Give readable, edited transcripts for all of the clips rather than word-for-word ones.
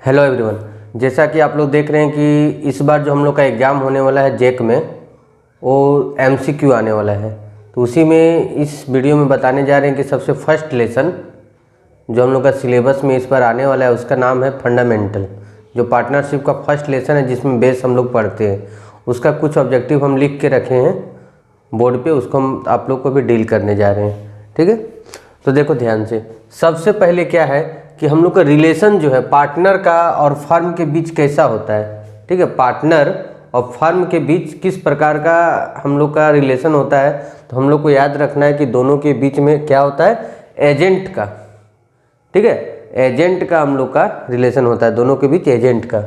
Hello everyone, जैसा कि आप लोग देख रहे हैं कि इस बार जो हम लोग का एग्ज़ाम होने वाला है जेक में, वो एमसीक्यू आने वाला है। तो उसी में इस वीडियो में बताने जा रहे हैं कि सबसे फर्स्ट लेसन जो हम लोग का सिलेबस में इस बार आने वाला है उसका नाम है फंडामेंटल। जो पार्टनरशिप का फर्स्ट लेसन है जिसमें बेस हम लोग पढ़ते हैं, उसका कुछ ऑब्जेक्टिव हम लिख के रखे हैं बोर्ड पे, उसको हम आप लोग को भी डील करने जा रहे हैं। ठीक है, तो देखो ध्यान से। सबसे पहले क्या है कि हम लोग का रिलेशन जो है पार्टनर का और फर्म के बीच कैसा होता है। ठीक है, पार्टनर और फर्म के बीच किस प्रकार का हम लोग का रिलेशन होता है। तो हम लोग को याद रखना है कि दोनों के बीच में क्या होता है, एजेंट का। ठीक है, एजेंट का हम लोग का रिलेशन होता है, दोनों के बीच एजेंट का।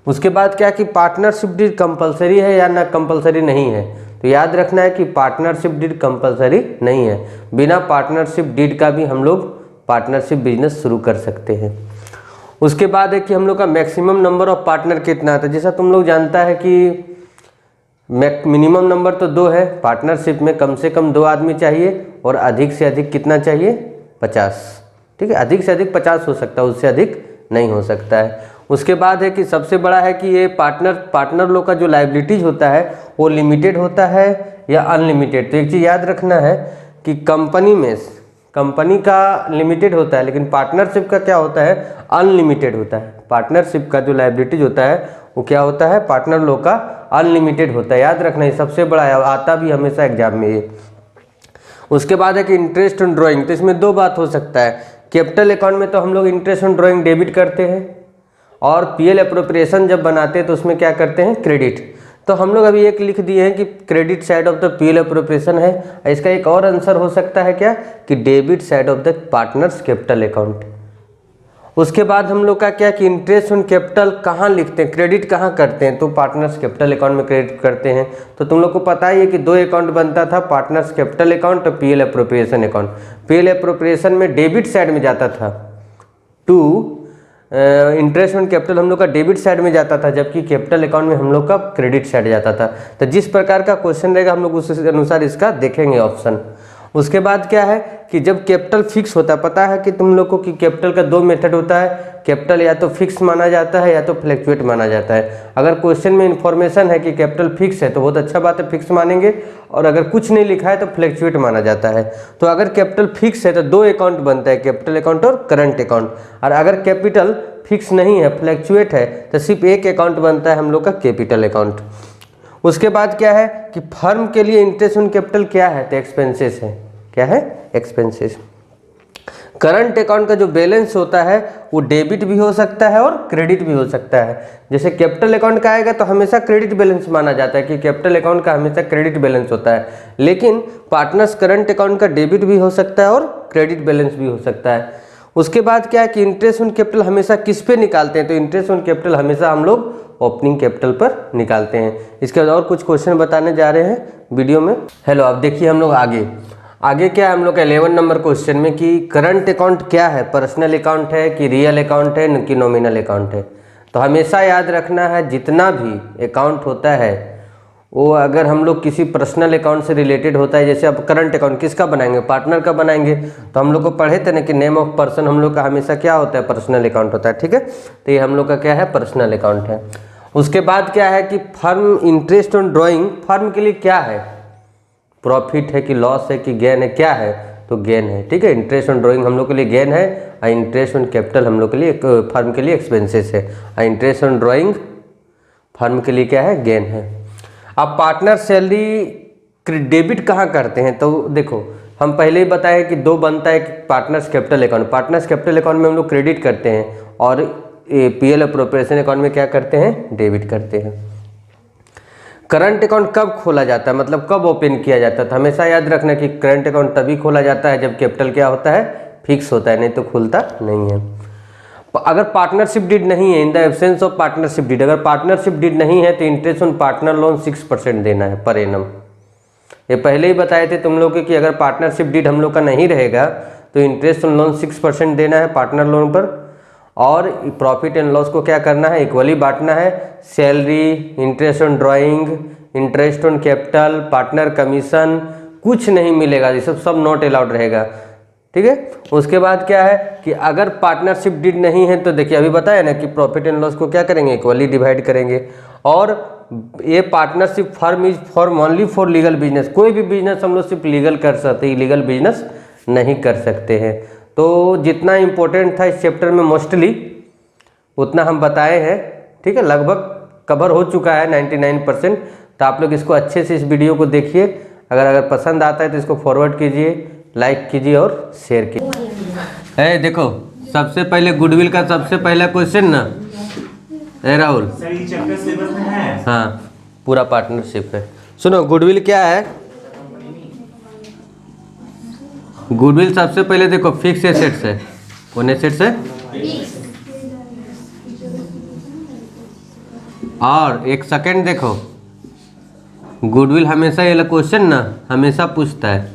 उसके बाद क्या कि पार्टनरशिप डीड कंपलसरी है या ना कंपलसरी नहीं है। तो याद रखना है कि पार्टनरशिप डीड कंपलसरी नहीं है, बिना पार्टनरशिप डीड का भी हम लोग पार्टनरशिप बिजनेस शुरू कर सकते हैं। उसके बाद है कि हम लोग का मैक्सिमम नंबर ऑफ पार्टनर कितना आता है। जैसा तुम लोग जानता है कि मिनिमम नंबर तो 2 है, पार्टनरशिप में कम से कम 2 आदमी चाहिए और अधिक से अधिक कितना चाहिए, 50। ठीक है, अधिक से अधिक 50 हो सकता है, उससे अधिक नहीं हो सकता है। उसके बाद है कि सबसे बड़ा है कि ये पार्टनर लोग का जो लायबिलिटीज होता है वो लिमिटेड होता है या अनलिमिटेड। तो एक चीज़ याद रखना है कि कंपनी का लिमिटेड होता है, लेकिन पार्टनरशिप का क्या होता है, अनलिमिटेड होता है। पार्टनरशिप का जो लायबिलिटीज होता है वो क्या होता है, पार्टनर लोग का अनलिमिटेड होता है। याद रखना, ये सबसे बड़ा है, आता भी हमेशा एग्जाम में ये। उसके बाद है कि इंटरेस्ट ऑन ड्राइंग। तो इसमें 2 बात हो सकता है। कैपिटल अकाउंट में तो हम लोग इंटरेस्ट ऑन ड्राइंग डेबिट करते हैं, और पीएल अप्रोप्रिएशन जब बनाते हैं तो उसमें क्या करते हैं, क्रेडिट। तो हम लोग अभी एक लिख दिए हैं कि credit side of the PL appropriation है। इसका एक और आंसर हो सकता है क्या कि debit side of the partners capital account. उसके बाद हम लोग का क्या कि इंटरेस्ट ऑन कैपिटल कहाँ लिखते हैं, क्रेडिट कहाँ करते हैं, तो पार्टनर्स कैपिटल अकाउंट में क्रेडिट करते हैं। तो तुम लोग को पता ही है कि 2 अकाउंट बनता था, पार्टनर्स कैपिटल अकाउंट और PL appropriation account. PL appropriation में डेबिट साइड में जाता था टू इंटरेस्ट ऑन कैपिटल, हम लोग का डेबिट साइड में जाता था, जबकि कैपिटल अकाउंट में हम लोग का क्रेडिट साइड जाता था। तो जिस प्रकार का क्वेश्चन रहेगा हम लोग उस अनुसार इसका देखेंगे ऑप्शन। उसके बाद क्या है कि जब कैपिटल फिक्स होता है, पता है कि तुम लोग को कि कैपिटल का 2 मेथड होता है। कैपिटल या तो फिक्स माना जाता है या तो फ्लैक्चुएट माना जाता है। अगर क्वेश्चन में इन्फॉर्मेशन है कि कैपिटल फिक्स है तो बहुत अच्छा बात है, फिक्स मानेंगे, और अगर कुछ नहीं लिखा है तो फ्लैक्चुएट माना जाता है। तो अगर कैपिटल फिक्स है तो 2 अकाउंट बनता है, कैपिटल अकाउंट और करंट अकाउंट। और अगर कैपिटल फिक्स नहीं है, फ्लैक्चुएट है, तो सिर्फ एक अकाउंट बनता है हम लोग का कैपिटल अकाउंट। उसके बाद क्या है कि फर्म के लिए इंटरेस्ट ऑन कैपिटल क्या है, तो एक्सपेंसेस है। क्या है, एक्सपेंसेस। करंट अकाउंट का जो बैलेंस होता है वो डेबिट भी हो सकता है और क्रेडिट भी हो सकता है। जैसे कैपिटल अकाउंट का आएगा तो हमेशा क्रेडिट बैलेंस माना जाता है कि कैपिटल अकाउंट का हमेशा क्रेडिट बैलेंस होता है, लेकिन पार्टनर्स करंट अकाउंट का डेबिट भी हो सकता है और क्रेडिट बैलेंस भी हो सकता है। उसके बाद क्या है कि इंटरेस्ट ऑन कैपिटल हमेशा किस पे निकालते हैं, तो इंटरेस्ट ऑन कैपिटल हमेशा हम लोग ओपनिंग कैपिटल पर निकालते हैं। इसके बाद और कुछ क्वेश्चन बताने जा रहे हैं वीडियो में। हेलो, अब देखिए हम लोग आगे क्या है हम लोग का 11 नंबर क्वेश्चन में कि करंट अकाउंट क्या है, पर्सनल अकाउंट है कि रियल अकाउंट है कि नॉमिनल अकाउंट है। तो हमेशा याद रखना है जितना भी अकाउंट होता है वो अगर हम लोग किसी पर्सनल अकाउंट से रिलेटेड होता है, जैसे अब करंट अकाउंट किसका बनाएंगे, पार्टनर का बनाएंगे। तो हम लोग को पढ़े थे ना कि नेम ऑफ पर्सन हम लोग का हमेशा क्या होता है, पर्सनल अकाउंट होता है। ठीक है, तो ये हम लोग का क्या है, पर्सनल अकाउंट है। उसके बाद क्या है कि firm interest on drawing, firm के लिए क्या है, प्रॉफिट है कि लॉस है कि गेन है, क्या है, तो गेन है। ठीक है, इंटरेस्ट ऑन ड्राइंग हम लोग के लिए गेन है, और इंटरेस्ट ऑन कैपिटल हम लोग के लिए फर्म के लिए एक्सपेंसेस है, और इंटरेस्ट ऑन ड्राइंग फर्म के लिए क्या है, गेन है। अब पार्टनर सैलरी डेबिट कहाँ करते हैं, तो देखो हम पहले ही बताए कि 2 बनता है partners capital account. Partners capital account में हम लोग क्रेडिट करते हैं, और पीएल अप्रोप्रिएशन अकाउंट में क्या करते हैं, डेबिट करते हैं। करंट अकाउंट कब खोला जाता है, मतलब कब ओपन किया जाता है, तो हमेशा याद रखना कि करंट अकाउंट तभी खोला जाता है जब कैपिटल क्या होता है, फिक्स होता है, नहीं तो खुलता नहीं है। अगर पार्टनरशिप डीड नहीं है, in the absence of partnership deed, अगर पार्टनरशिप डीड नहीं है तो इंटरेस्ट ऑन पार्टनर लोन 6% देना है पर एनम। ये पहले ही बताए थे तुम लोग कि अगर पार्टनरशिप डीड हम लोग का नहीं रहेगा तो इंटरेस्ट ऑन लोन 6% देना है पार्टनर लोन पर, और प्रॉफिट एंड लॉस को क्या करना है, इक्वली बांटना है। Salary, interest on drawing, interest on capital, partner commission कुछ नहीं मिलेगा, ये सब नॉट अलाउड रहेगा। ठीक है। उसके बाद क्या है कि अगर पार्टनरशिप डीड नहीं है तो देखिए अभी बताया ना कि प्रॉफिट एंड लॉस को क्या करेंगे, इक्वली डिवाइड करेंगे। और ये partnership firm is form only for legal business, कोई भी बिजनेस हम लोग सिर्फ लीगल कर सकते हैं, इलीगल बिजनेस नहीं कर सकते हैं। तो जितना इम्पोर्टेंट था इस चैप्टर में मोस्टली उतना हम बताए हैं, ठीक है, लगभग कवर हो चुका है 99%। तो आप लोग इसको अच्छे से इस वीडियो को देखिए, अगर पसंद आता है तो इसको फॉरवर्ड कीजिए, लाइक कीजिए और शेयर कीजिए। देखो सबसे पहले गुडविल का सबसे पहला क्वेश्चन ना, राहुल सर ये चैप्टर सिलेबस में है। हाँ पूरा पार्टनरशिप है। सुनो गुडविल क्या है। गुडविल सबसे पहले देखो फिक्स एसेट्स है। कौन एसेट्स है? और एक सेकंड देखो, गुडविल हमेशा ये क्वेश्चन ना हमेशा पूछता है,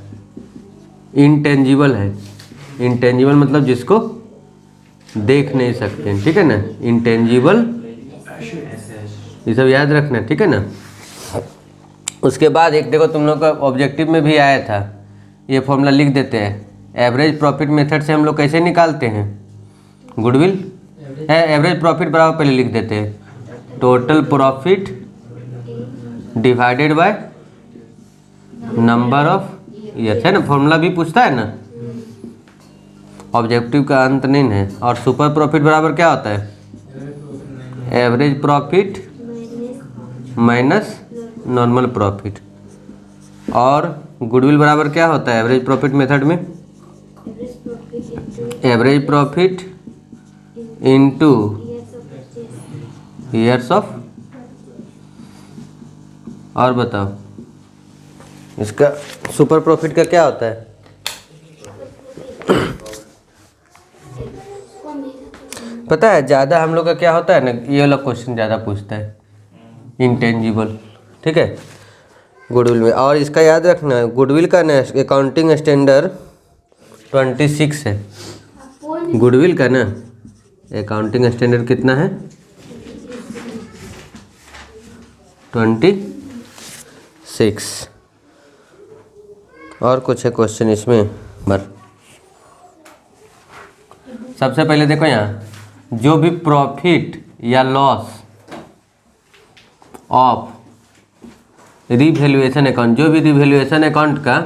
इंटेंजिबल है। इंटेंजिबल मतलब जिसको देख नहीं सकते, ठीक है ना, इंटेंजिबल, ये सब याद रखना, ठीक है ना। उसके बाद एक देखो तुम लोग का ऑब्जेक्टिव में भी आया था, ये फॉर्मूला लिख देते हैं। एवरेज प्रॉफिट मेथड से हम लोग कैसे निकालते हैं गुडविल? एवरेज प्रॉफिट बराबर पहले लिख देते हैं total profit divided by number of years, है ना। फॉर्मूला भी पूछता है ना, ऑब्जेक्टिव का अंत नहीं है। और सुपर प्रॉफिट बराबर क्या होता है? Average profit minus normal profit. और गुडविल बराबर क्या होता है एवरेज प्रॉफिट मेथड में? Average profit into years of. और बताओ इसका सुपर प्रॉफिट का क्या होता है? पता है ज़्यादा हम लोग का क्या होता है ना, ये वाला क्वेश्चन ज़्यादा पूछता है, इंटेंजिबल, ठीक है, गुडविल में। और इसका याद रखना गुडविल का ना अकाउंटिंग स्टैंडर्ड 26 है। गुडविल का ना अकाउंटिंग स्टैंडर्ड कितना है? 26। और कुछ है क्वेश्चन इसमें बस। सबसे पहले देखो यहाँ, जो भी प्रॉफिट या लॉस ऑफ रिवैल्यूएशन अकाउंट, जो भी रिवैल्यूएशन अकाउंट का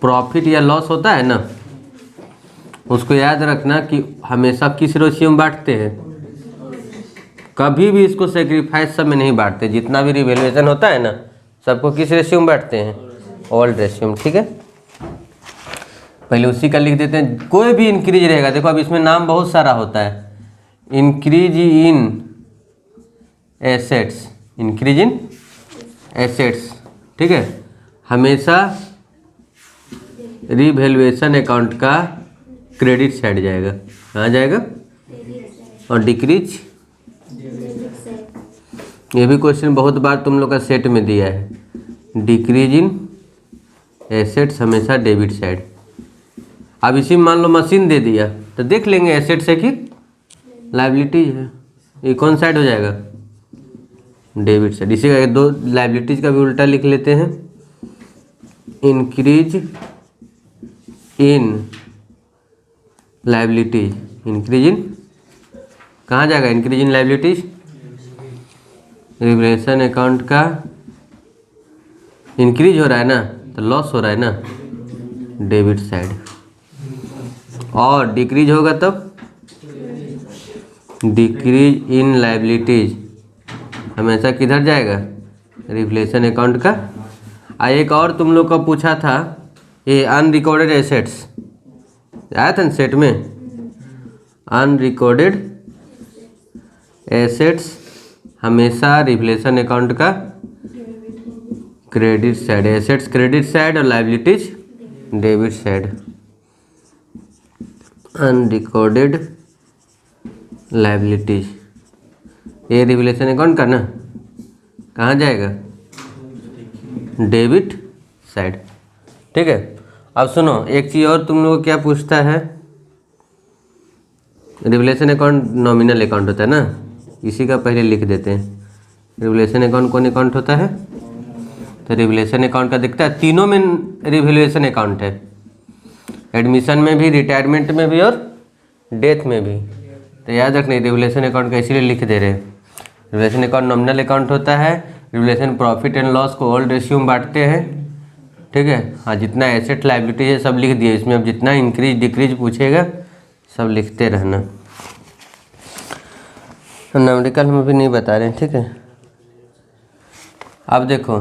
प्रॉफिट या लॉस होता है ना, उसको याद रखना कि हमेशा किस रेशियो में बांटते हैं। कभी भी इसको सेक्रीफाइस सब में नहीं बांटते। जितना भी रिवैल्यूएशन होता है ना, सबको किस रेशियो में बांटते हैं? ऑल रेशियो में, ठीक है। पहले उसी का लिख देते हैं। कोई भी इंक्रीज रहेगा, देखो अब इसमें नाम बहुत सारा होता है, increase in assets, increase in assets, ठीक है, हमेशा रिवैल्यूएशन अकाउंट का क्रेडिट साइड जाएगा। कहाँ जाएगा? और डिक्रीज, ये भी क्वेश्चन बहुत बार तुम लोग का सेट में दिया है, डिक्रीज इन एसेट्स हमेशा डेबिट साइड। अब इसी में मान लो मशीन दे दिया तो देख लेंगे एसेट्स है कि लाइबिलिटीज है, ये कौन साइड हो जाएगा? Debit side. इसी का दो लाइबिलिटीज का भी उल्टा लिख लेते हैं, increase in liabilities, increase in कहाँ जाएगा? Increase in liabilities, revaluation account का इंक्रीज हो रहा है ना, तो लॉस हो रहा है ना, डेबिट साइड। और डिक्रीज होगा तब डिक्रीज इन लाइबिलिटीज हमेशा किधर जाएगा? रिवैल्यूएशन अकाउंट का। एक और तुम लोग का पूछा था, ये अनरिकॉर्डेड एसेट्स आया था ना सेट में, अनरिकॉर्डेड एसेट्स हमेशा रिवैल्यूएशन अकाउंट का credit side, assets credit side और liabilities debit side. Unrecorded liabilities, ये रिवैल्यूएशन अकाउंट का ना कहाँ जाएगा? डेबिट साइड, ठीक है। अब सुनो एक चीज़ और तुम लोग क्या पूछता है, रिवैल्यूएशन अकाउंट नॉमिनल अकाउंट होता है ना, इसी का पहले लिख देते हैं। रिवैल्यूएशन अकाउंट कौन अकाउंट होता है? तो रिवैल्यूएशन अकाउंट का दिखता है, तीनों में रिवैल्यूएशन अकाउंट है। एडमिशन में भी, रिटायरमेंट में भी और डेथ में भी। तो याद रखना रिवोल्यूशन अकाउंट का इसीलिए लिख दे रहे हैं। रिवोल्यूशन अकाउंट नॉमिनल अकाउंट होता है। रिवोल्यूशन प्रॉफिट एंड लॉस को ओल्ड रेशियो में बांटते हैं, ठीक है। हाँ, जितना एसेट लायबिलिटी है सब लिख दिए इसमें। अब जितना इंक्रीज डिक्रीज पूछेगा सब लिखते रहना। न्यूमेरिकल में भी नहीं बता रहे हैं, ठीक है। अब देखो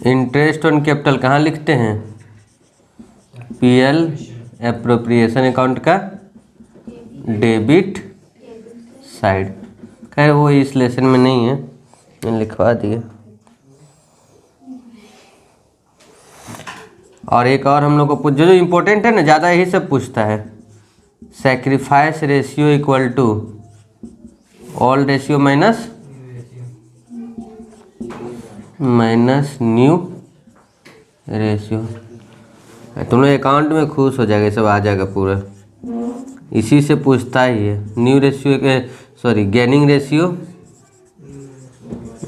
इंटरेस्ट ऑन कैपिटल कहाँ लिखते हैं? पीएल एप्रोप्रिएशन अकाउंट का डेबिट साइड। खैर वो इस लेसन में नहीं है, मैंने लिखवा दिया। और एक और हम लोग को जो इम्पोर्टेंट है ना, ज़्यादा यही सब पूछता है। Sacrifice ratio equal to old ratio minus new ratio. तुम लोग अकाउंट में खुश हो जाएगा, सब आ जाएगा पूरा। इसी से पूछता ही है। न्यू रेशियो के sorry gaining ratio,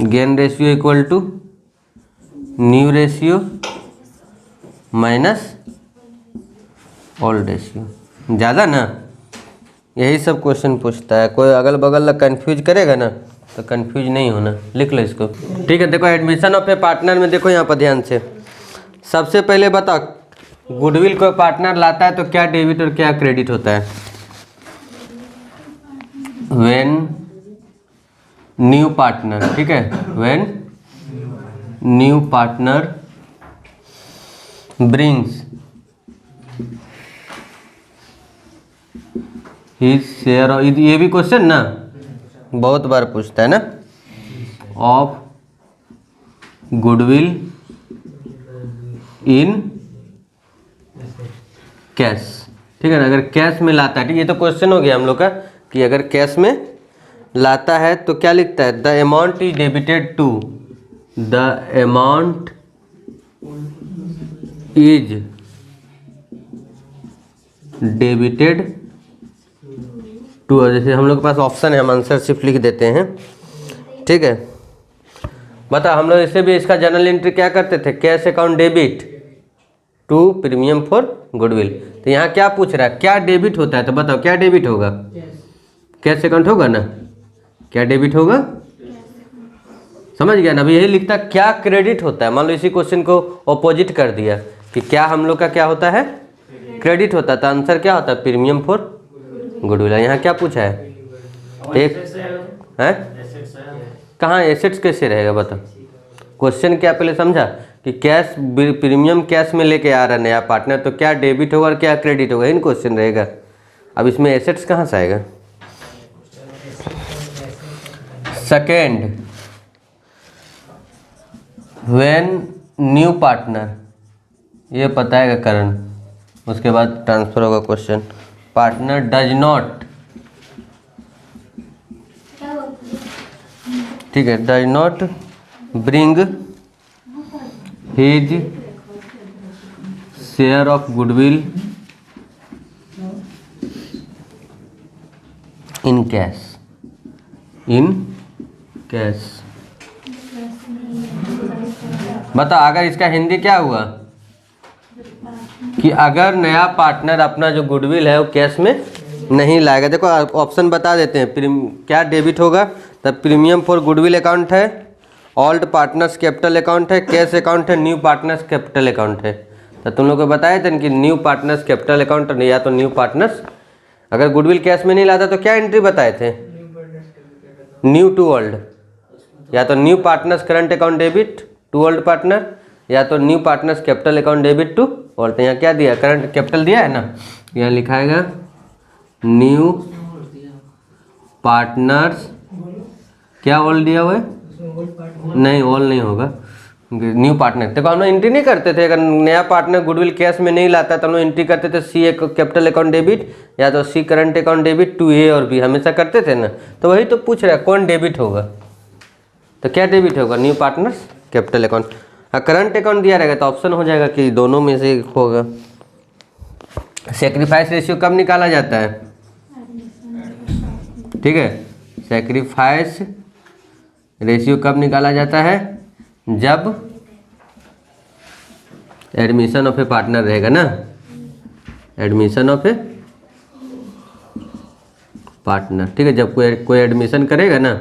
gain ratio equal to new ratio minus old ratio. ज़्यादा ना यही सब क्वेश्चन पूछता है। कोई अगल बगल कंफ्यूज करेगा ना तो कंफ्यूज नहीं होना, लिख लो इसको, ठीक है। देखो एडमिशन ऑफ ए पार्टनर में देखो यहाँ पर ध्यान से। सबसे पहले बताओ गुडविल को पार्टनर लाता है तो क्या डेबिट और क्या क्रेडिट होता है? व्हेन न्यू पार्टनर, ठीक है, when new partner brings his share, ये भी क्वेश्चन ना बहुत बार पूछता है ना, ऑफ गुडविल इन कैश, ठीक है ना। अगर कैश में लाता है, ठीक, ये तो क्वेश्चन हो गया हम लोग का कि अगर कैश में लाता है तो क्या लिखता है? The amount is debited to, the amount is debited to. जैसे हम लोग के पास ऑप्शन है, हम आंसर सिर्फ लिख देते हैं, ठीक है। बता हम लोग इससे भी इसका जर्नल एंट्री क्या करते थे? Cash account debit to premium for goodwill. तो यहाँ क्या पूछ रहा है? क्या डेबिट होता है? तो बताओ क्या डेबिट होगा? कैश अकाउंट होगा ना, क्या डेबिट होगा? समझ गया ना। अभी यही लिखता क्या क्रेडिट होता है। मान लो इसी क्वेश्चन को ऑपोजिट कर दिया कि क्या हम लोग का क्या होता है? क्रेडिट होता है। तो आंसर क्या होता है? Premium for goodwill. यहाँ क्या पूछा है? एक है कहाँ एसेट्स कैसे रहेगा बताओ? क्वेश्चन क्या पहले समझा कि कैश प्रीमियम कैश में लेके आ रहा है नया पार्टनर, तो क्या डेबिट होगा और क्या क्रेडिट होगा, इन क्वेश्चन रहेगा। अब इसमें एसेट्स कहाँ से आएगा? सेकेंड, व्हेन न्यू पार्टनर, ये पता है करण, उसके बाद ट्रांसफर होगा क्वेश्चन। पार्टनर डज नॉट, ठीक है, does not bring his share of goodwill in cash, in cash. बता अगर इसका हिंदी क्या हुआ कि अगर नया पार्टनर अपना जो गुडविल है वो कैश में नहीं लाएगा। देखो ऑप्शन बता देते हैं। क्या डेबिट होगा? तब प्रीमियम फॉर गुडविल अकाउंट है, ओल्ड पार्टनर्स कैपिटल अकाउंट है, कैश अकाउंट है, न्यू पार्टनर्स कैपिटल अकाउंट है। तो तुम लोग को बताए थे कि न्यू पार्टनर्स कैपिटल अकाउंट या तो न्यू पार्टनर्स, अगर गुडविल कैश में नहीं लाता तो क्या एंट्री बताए थे? न्यू टू ओल्ड, या तो new partners current account debit to old partner, या तो new partners capital account debit to old. तो यहाँ क्या दिया? करंट कैपिटल दिया है ना, यहाँ लिखाएगा न्यू पार्टनर्स, क्या ओल्ड दिया हुआ है? नहीं ओल्ड नहीं होगा, न्यू पार्टनर। देखो हम लोग एंट्री नहीं करते थे, अगर नया पार्टनर गुडविल कैश में नहीं लाता तो हम लोग एंट्री करते थे सी कैपिटल अकाउंट डेबिट या तो सी करंट अकाउंट डेबिट टू ए और बी, हमेशा करते थे ना। तो वही तो पूछ रहा है कौन डेबिट होगा, तो क्या डेबिट होगा? New partners capital account. हाँ करंट अकाउंट दिया रहेगा तो ऑप्शन हो जाएगा कि दोनों में से होगा। सेक्रीफाइस रेशियो कब निकाला जाता है? ठीक है, सेक्रीफाइस रेशियो कब निकाला जाता है? जब एडमिशन ऑफ ए पार्टनर रहेगा ना, एडमिशन ऑफ ए पार्टनर, ठीक है। जब कोई एडमिशन करेगा ना,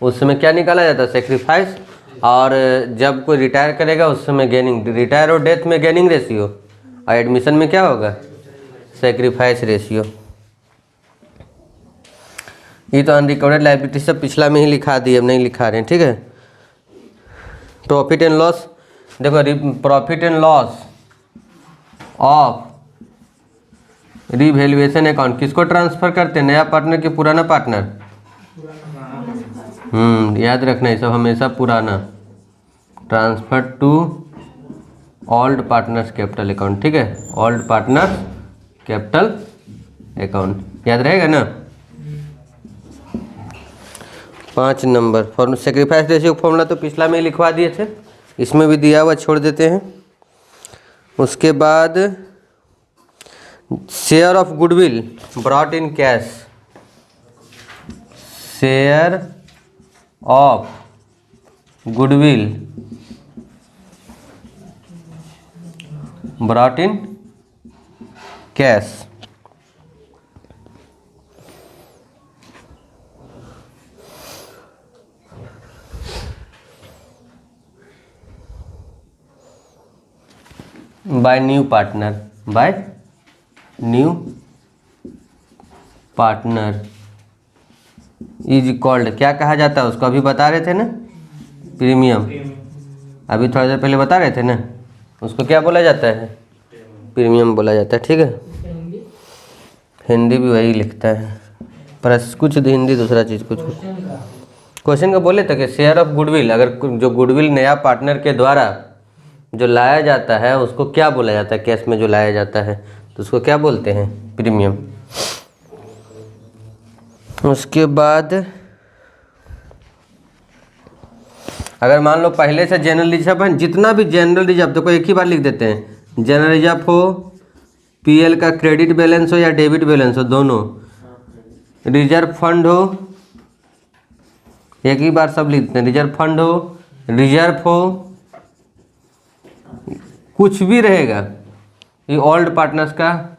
उस समय क्या निकाला जाता है? सेक्रीफाइस। और जब कोई रिटायर करेगा उस समय गेनिंग, रिटायर और डेथ में गेनिंग रेशियो, और एडमिशन में क्या होगा? Sacrifice ratio. ये तो अनरिकवर्ड लायबिलिटी सब पिछला में ही लिखा दिए, अब नहीं लिखा रहे हैं, ठीक है। प्रॉफिट एंड लॉस, देखो profit and loss of revaluation account किसको ट्रांसफर करते हैं? नया पार्टनर कि पुराना पार्टनर? याद रखना ये सब हमेशा पुराना। Transfer to old partners capital account, ठीक है। ओल्ड पार्टनर्स कैपिटल अकाउंट याद रहेगा ना। 5 number form sacrifice ratio formula तो पिछला में ही लिखवा दिए थे, इसमें भी दिया हुआ, छोड़ देते हैं। उसके बाद share of goodwill brought in cash, share of goodwill brought in cash, by new partner, by new partner is called, क्या कहा जाता है उसको? अभी बता रहे थे ना, प्रीमियम। अभी थोड़ा देर पहले बता रहे थे ना, उसको क्या बोला जाता है? प्रीमियम बोला जाता है, ठीक है। हिंदी भी वही लिखता है, पर कुछ हिंदी दूसरा चीज़ कुछ। क्वेश्चन का बोले थे कि शेयर ऑफ गुडविल, अगर जो गुडविल नया पार्टनर के द्वारा जो लाया जाता है उसको क्या बोला जाता है? कैश में जो लाया जाता है तो उसको क्या बोलते हैं? प्रीमियम। उसके बाद अगर मान लो पहले से जनरल रिजर्व है, जितना भी जनरल रिजर्व, देखो एक ही बार लिख देते हैं। जनरल रिजर्व हो, पीएल का क्रेडिट बैलेंस हो या डेबिट बैलेंस हो, दोनों, रिजर्व फंड हो, एक ही बार सब लिख देते हैं। रिजर्व फंड हो, रिजर्व हो, कुछ भी रहेगा, ये ओल्ड पार्टनर्स का,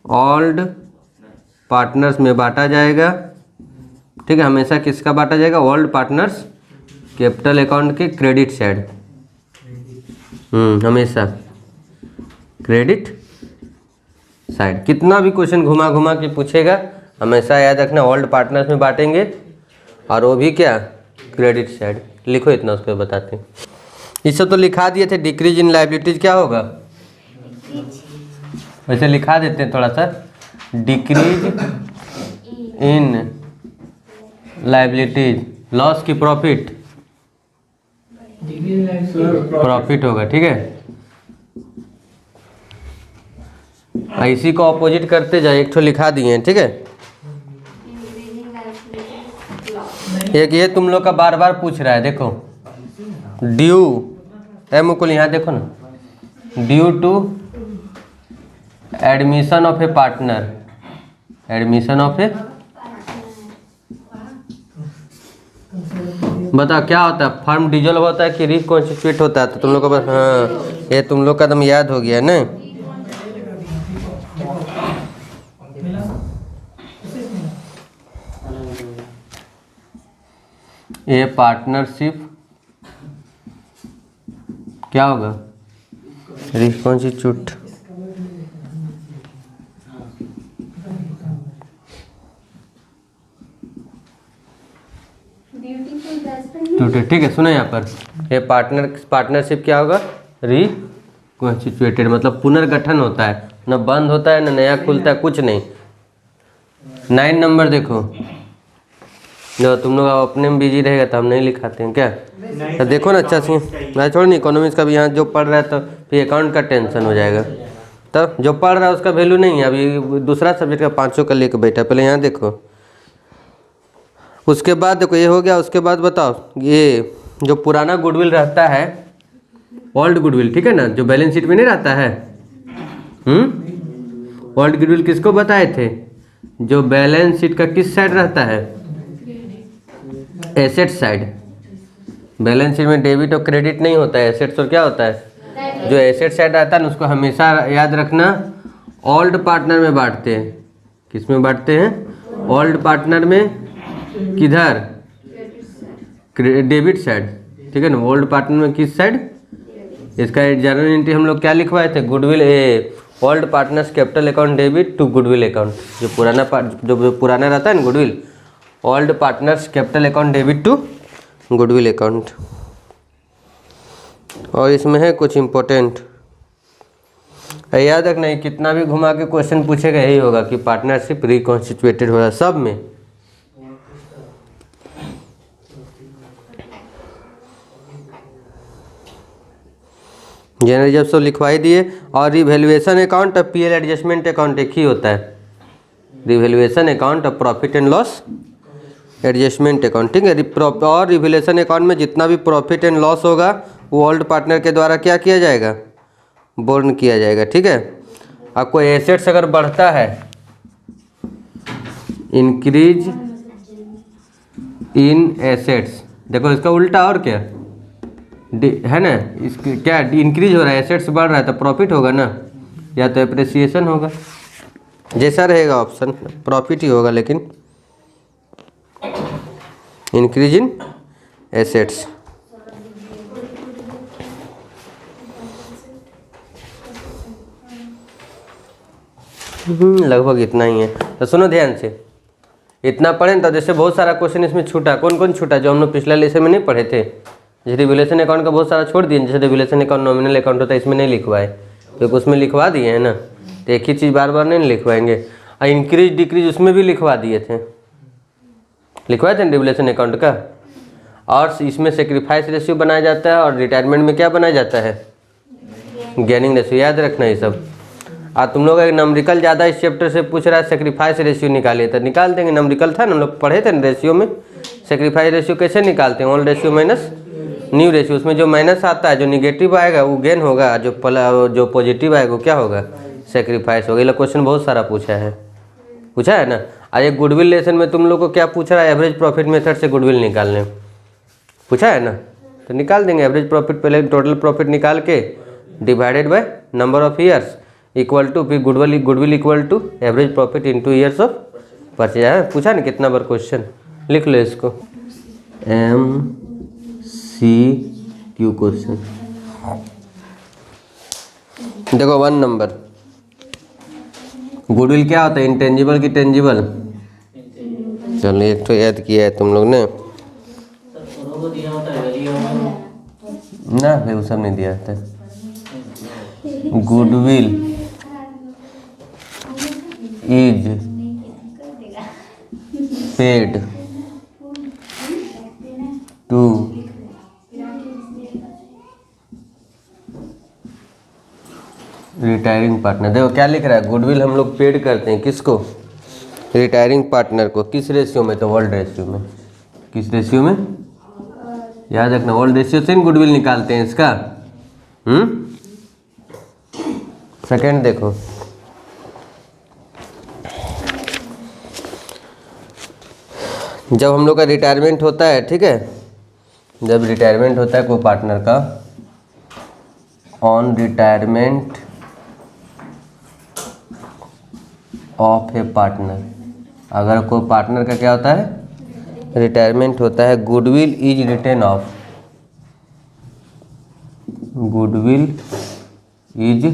ओल्ड पार्टनर्स में बांटा जाएगा, ठीक है। हमेशा किसका बांटा जाएगा? ओल्ड पार्टनर्स कैपिटल अकाउंट के क्रेडिट साइड, हमेशा क्रेडिट साइड। कितना भी क्वेश्चन घुमा घुमा के पूछेगा, हमेशा याद रखना ओल्ड पार्टनर्स में बांटेंगे, और वो भी क्या? Credit side. लिखो इतना, उसको बताते हैं। ये सब तो लिखा दिए थे। डिक्रीज इन लायबिलिटीज क्या होगा? वैसे लिखा देते हैं थोड़ा सा। डिक्रीज इन लायबिलिटीज, लॉस की प्रॉफिट, प्रॉफिट होगा, ठीक है। इसी को ऑपोजिट करते जाए, एक तो लिखा दिए हैं, ठीक है। एक ये तुम लोग का बार बार पूछ रहा है, देखो, ड्यू मुकुल यहाँ देखो ना, due to admission of a partner, admission of a, बताओ क्या होता है? फर्म डिसॉल्व होता है कि रिकॉन्स्टिट्यूट होता है? तो तुम लोग को बस, हाँ, ये तुम लोग का एकदम याद हो गया ना। ये पार्टनरशिप क्या होगा? रिकॉन्स्टिट्यूट, ठीक है। सुनो यहाँ पर, ये पार्टनरशिप क्या होगा? रिकॉन्स्टिट्यूटेड, मतलब पुनर्गठन होता है, न बंद होता है, न नया खुलता है, कुछ नहीं। 9 नंबर देखो, जो तुम लोग अपने में बिजी रहेगा तो हम नहीं लिखाते हैं क्या? तो देखो ना, अच्छा सी मैं छोड़ नहीं, इकोनॉमिक्स का भी यहाँ जो पढ़ रहा है तो फिर अकाउंट का टेंशन हो जाएगा। तब जो पढ़ रहा है उसका वैल्यू नहीं है। अभी दूसरा सब्जेक्ट का 500 का लेकर बैठा, पहले यहाँ देखो। उसके बाद देखो ये हो गया। उसके बाद बताओ, ये जो पुराना गुडविल रहता है, ओल्ड गुडविल, ठीक है ना, जो बैलेंस शीट में नहीं रहता है, ओल्ड गुडविल किसको बताए थे? जो बैलेंस शीट का किस साइड रहता है? एसेट साइड, बैलेंस शीट में डेबिट और क्रेडिट नहीं होता है, एसेट्स और क्या होता है। जो एसेट साइड आता है ना उसको हमेशा याद रखना ओल्ड पार्टनर में बांटते हैं। किस में बांटते हैं? ओल्ड पार्टनर में। किधर? डेबिट साइड, ठीक है ना। ओल्ड पार्टनर में किस साइड? इसका जर्नल एंट्री हम लोग क्या लिखवाए थे? Goodwill old partners capital account debit to goodwill account. जो पुराना रहता है ना goodwill, old partners capital account debit to goodwill account. और इसमें है कुछ इम्पोर्टेंट, याद रखना, कितना भी घुमा के क्वेश्चन पूछेगा यही होगा कि पार्टनरशिप रिकॉन्स्टिट्यूटेड हो रहा है सब में। जनरल जब सब लिखवाई दिए। और रिवैल्यूएशन अकाउंट और पीएल एडजस्टमेंट अकाउंट एक ही होता है। रिवैल्यूएशन अकाउंट और profit and loss adjustment account, ठीक है। और रिवैल्यूएशन अकाउंट में जितना भी प्रॉफिट एंड लॉस होगा वो ओल्ड पार्टनर के द्वारा क्या किया जाएगा? बोर्न किया जाएगा, ठीक है। अब कोई एसेट्स अगर बढ़ता है, इंक्रीज इन एसेट्स, देखो इसका उल्टा और क्या है ना, इसके क्या इंक्रीज हो रहा है, एसेट्स बढ़ रहा है तो प्रॉफिट होगा ना, या तो एप्रिसिएशन होगा, जैसा रहेगा ऑप्शन प्रॉफिट ही होगा। लेकिन इंक्रीज इन एसेट्स, लगभग इतना ही है। तो सुनो ध्यान से, इतना पढ़ें तो जैसे बहुत सारा क्वेश्चन इसमें छूटा। कौन कौन छूटा? जो हम लोग पिछला लेसन में नहीं पढ़े थे। जैसे रिवैल्यूएशन अकाउंट का बहुत सारा छोड़ दिए। जैसे रिवैल्यूएशन अकाउंट नॉमिनल अकाउंट होता है, इसमें नहीं लिखवाए क्योंकि उसमें लिखवा दिए हैं ना, तो एक ही चीज़ बार बार नहीं लिखवाएंगे। और इंक्रीज डिक्रीज उसमें भी लिखवा दिए थे, लिखवाए थे रिवैल्यूएशन अकाउंट का। और इसमें सेक्रीफाइस रेशियो बनाया जाता है और रिटायरमेंट में क्या बनाया जाता है? Gaining ratio. याद रखना ये सब। तुम लोग एक नंबरिकल ज़्यादा इस चैप्टर से पूछ रहा है, सेक्रीफाइस रेशियो निकालिए, तो निकाल देंगे। नंबरिकल था ना, हम लोग पढ़े थे ना रेशियो में। सेक्रीफाइस रेशियो कैसे निकालते हैं? Old ratio minus new ratio. उसमें जो माइनस आता है, जो निगेटिव आएगा वो गेन होगा, जो पॉजिटिव आएगा वो क्या होगा? सेक्रीफाइस होगा। ये क्वेश्चन बहुत सारा पूछा है ना। आज एक गुडविल लेसन में तुम लोग को क्या पूछ रहा है? एवरेज प्रॉफिट मेथड से गुडविल निकालने पूछा है ना, तो निकाल देंगे। एवरेज प्रॉफिट पहले टोटल प्रॉफिट निकाल के divided by number of years equal to फिर goodwill equal to average profit into years of purchase है। पूछा ना कितना बार क्वेश्चन, लिख लो इसको। MCQ question. देखो 1 नंबर, गुडविल क्या होता है? इंटेंजिबल की टेंजिबल? चलो एक तो याद किया है तुम लोग ने ना, भाई वो सब नहीं दिया था। Goodwill is paid to retiring partner. देखो क्या लिख रहा है, गुडविल हम लोग पेड करते हैं किसको? रिटायरिंग पार्टनर को। किस रेशियो में? तो ओल्ड रेशियो में। किस रेशियो में? याद रखना, ओल्ड रेशियो से गुडविल निकालते हैं इसका। सेकंड देखो, जब हम लोग का रिटायरमेंट होता है, ठीक है, जब रिटायरमेंट होता है कोई पार्टनर का, on retirement of a partner, अगर कोई पार्टनर का क्या होता है? रिटायरमेंट होता है, goodwill is written off, goodwill is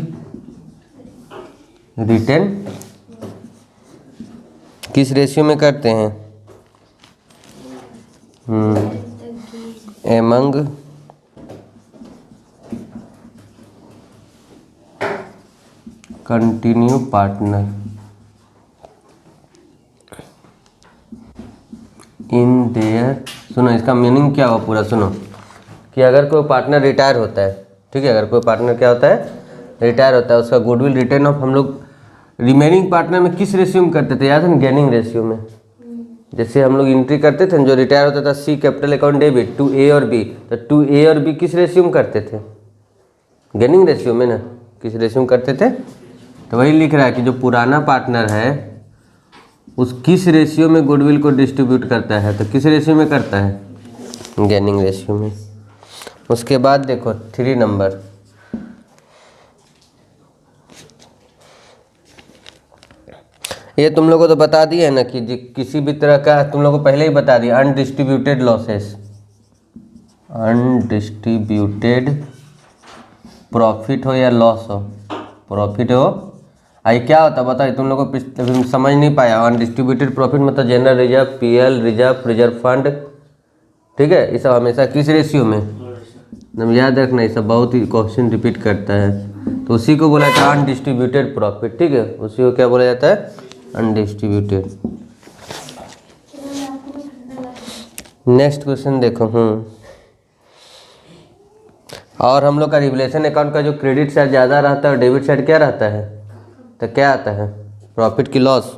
written किस रेशियो में करते हैं? Among continue partner in their. सुनो इसका मीनिंग क्या हुआ पूरा सुनो, कि अगर कोई पार्टनर रिटायर होता है, ठीक है, अगर कोई पार्टनर क्या होता है? रिटायर होता है, उसका गुडविल रिटेन ऑफ हम लोग रिमेनिंग पार्टनर में किस रेशियो में करते थे? याद है ना, गेनिंग रेशियो में। जैसे हम लोग एंट्री करते थे, जो रिटायर होता था सी कैपिटल अकाउंट डेबिट टू ए और बी, तो टू ए और बी किस रेशियो में करते थे? गेनिंग रेशियो में ना। किस रेशियो में करते थे? तो वही लिख रहा है कि जो पुराना पार्टनर है उस किस रेशियो में गुडविल को डिस्ट्रीब्यूट करता है, तो किस रेशियो में करता है? गेनिंग रेशियो में। उसके बाद देखो 3 नंबर, ये तुम लोगों को तो बता दिया है ना कि किसी भी तरह का तुम लोगों को पहले ही बता दिया, अनडिस्ट्रीब्यूटेड लॉसेस, अनडिस्ट्रीब्यूटेड प्रॉफिट हो या लॉस हो, प्रॉफिट हो, आई क्या होता है बताइए तुम लोगों को समझ नहीं पाया। अनडिस्ट्रीब्यूटेड प्रॉफिट मतलब general reserve, PL reserve, reserve fund, ठीक है, ये सब हमेशा किस रेशियो में, एकदम याद रखना, ये सब बहुत ही क्वेश्चन रिपीट करता है, तो उसी को बोला जाता है अनडिस्ट्रीब्यूटेड प्रॉफिट, ठीक है, उसी को क्या बोला जाता है, अनडिस्ट्रीब्यूटेड। नेक्स्ट क्वेश्चन देखो। और हम लोग का रिवलेशन अकाउंट का जो क्रेडिट साइड ज़्यादा रहता है और डेबिट साइड क्या रहता है, तो क्या आता है, प्रॉफिट की लॉस,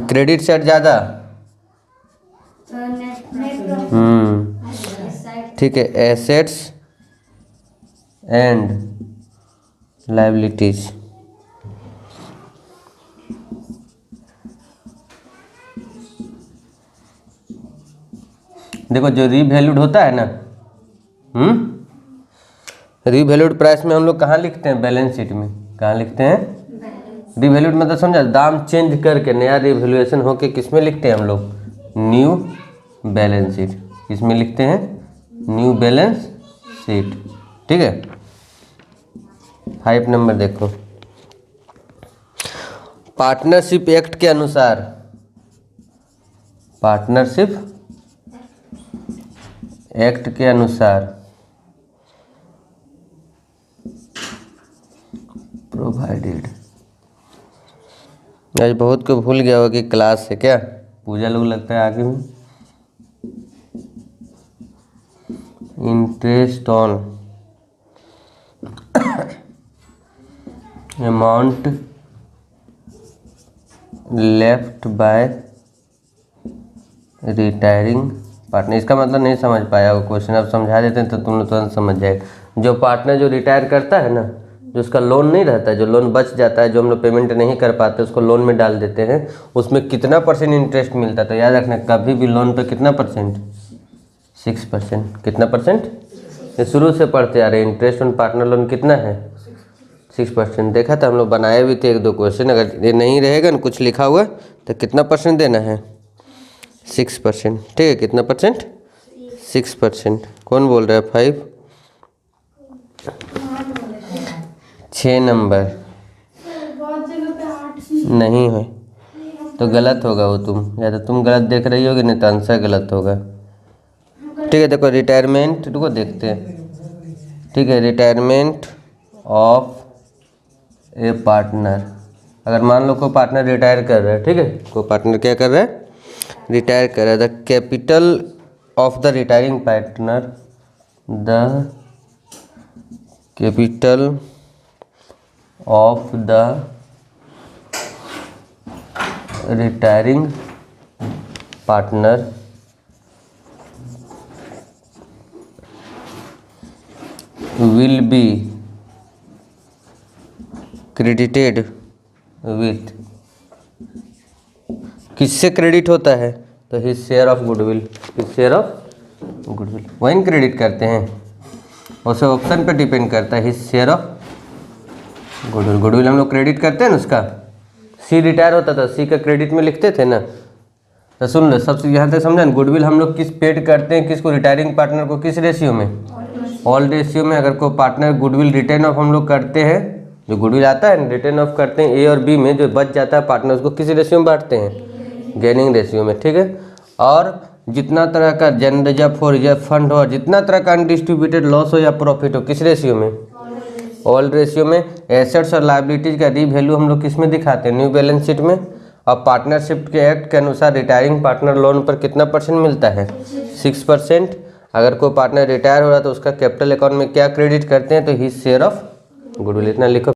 क्रेडिट साइड ज़्यादा, ठीक है, एसेट्स एंड लायबिलिटीज, देखो जो रीवैल्यूड होता है ना, रीवैल्यूड प्राइस में हम लोग कहाँ लिखते हैं, बैलेंस शीट में, कहाँ लिखते हैं, रीवैल्यूड मतलब समझा, दाम चेंज करके नया रिवैल्यूएशन होके किस में लिखते हैं हम लोग, न्यू बैलेंस शीट, किसमें लिखते हैं, न्यू बैलेंस शीट, ठीक है। 5 नंबर देखो, पार्टनरशिप एक्ट के अनुसार, पार्टनरशिप एक्ट के अनुसार प्रोवाइडेड, आज बहुत को भूल गया होगा कि क्लास है क्या, पूजा लोग लगता है आगे में, interest on amount left by retiring partner, इसका मतलब नहीं समझ पाया वो क्वेश्चन, अब समझा देते हैं तो तुम लोग तुरंत समझ जाएगा। जो पार्टनर जो रिटायर करता है ना, जो उसका लोन नहीं रहता है, जो लोन बच जाता है, जो हम लोग पेमेंट नहीं कर पाते उसको लोन में डाल देते हैं, उसमें कितना % इंटरेस्ट मिलता है, तो याद रखना कभी भी लोन पे कितना %, 6%, कितना %, ये शुरू से पढ़ते आ रहे हैं, इंटरेस्ट ऑन पार्टनर लोन कितना है, 6%, देखा था हम लोग बनाए भी थे 1-2 क्वेश्चन, अगर ये नहीं रहेगा ना कुछ लिखा हुआ तो कितना % देना है, 6%, ठीक है, कितना %, 6%, कौन बोल रहा है 5, 6 नंबर नहीं है तो गलत होगा वो, तुम या तो तुम गलत देख रही होगी, नहीं तो आंसर गलत होगा, ठीक है। देखो रिटायरमेंट, रुको देखते हैं, ठीक है, रिटायरमेंट ऑफ ए पार्टनर, अगर मान लो कोई पार्टनर रिटायर कर रहा है, ठीक है, कोई पार्टनर क्या कर रहा है, रिटायर कर रहा है, the capital of the retiring partner, the capital of the retiring partner will be credited with, किससे क्रेडिट होता है, तो his share of goodwill, his share of goodwill वहीं क्रेडिट करते हैं, उसे ऑप्शन पे डिपेंड करता है, his share of goodwill, goodwill हम लोग क्रेडिट करते हैं ना उसका, सी रिटायर होता था, सी का क्रेडिट में लिखते थे ना, तो सुन लो सबसे यहाँ तक समझा ना, गुडविल हम लोग किस पेड करते हैं, किसको, रिटायरिंग पार्टनर को, किस रेशियो में, ऑल रेशियो में। अगर कोई पार्टनर गुडविल रिटर्न ऑफ हम लोग करते हैं, जो गुडविल आता है रिटर्न ऑफ करते हैं ए और बी में, जो बच जाता है पार्टनर उसको किस रेशियो में बांटते हैं, गेनिंग रेशियो में, ठीक है। और जितना तरह का जनरल रिजर्व हो, रिजर्व फंड हो, जितना तरह का अनडिस्ट्रीब्यूटेड लॉस हो या प्रॉफिट हो, किस रेशियो में, ऑल रेशियो में। एसेट्स और लायबिलिटीज का रीवैल्यू हम लोग किस में दिखाते हैं, न्यू बैलेंस शीट में। और पार्टनरशिप के एक्ट के अनुसार रिटायरिंग पार्टनर लोन पर कितना % मिलता है, 6%। अगर कोई पार्टनर रिटायर हो रहा है तो उसका कैपिटल अकाउंट में क्या क्रेडिट करते हैं, तो हिज शेयर ऑफ गुडविल, इतना लिखो।